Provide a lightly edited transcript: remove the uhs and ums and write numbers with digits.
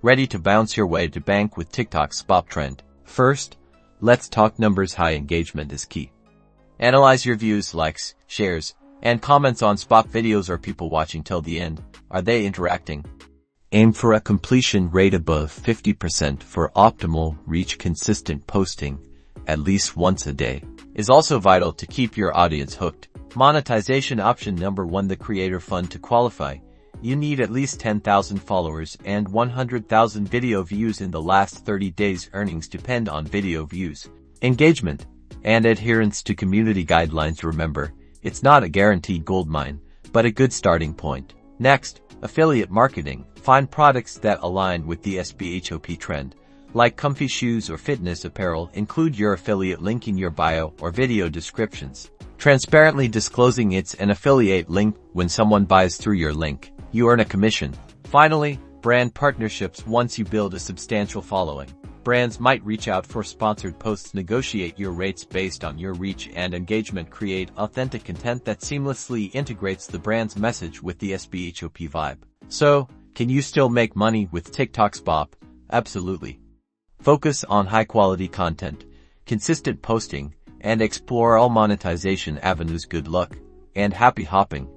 Ready to bounce your way to bank with TikTok's Sbhop trend? First, let's talk numbers. High engagement is key. Analyze your views, likes, shares, and comments on Sbhop videos. Are people watching till the end? Are they interacting? Aim for a completion rate above 50% for optimal reach. Consistent posting, at least once a day, is also vital to keep your audience hooked. Monetization option number 1. The creator fund. To qualify, you need at least 10,000 followers and 100,000 video views in the last 30 days. Earnings depend on video views, engagement, and adherence to community guidelines. Remember, it's not a guaranteed goldmine, but a good starting point. Next, affiliate marketing. Find products that align with the Sbhop trend, like comfy shoes or fitness apparel. Include your affiliate link in your bio or video descriptions, transparently disclosing it's an affiliate link. When someone buys through your link, you earn a commission. Finally, brand partnerships. Once you build a substantial following, brands might reach out for sponsored posts. Negotiate your rates based on your reach and engagement. Create authentic content that seamlessly integrates the brand's message with the Sbhop vibe. So, can you still make money with TikTok Sbhop? Absolutely. Focus on high-quality content, consistent posting, and explore all monetization avenues. Good luck, and happy hopping.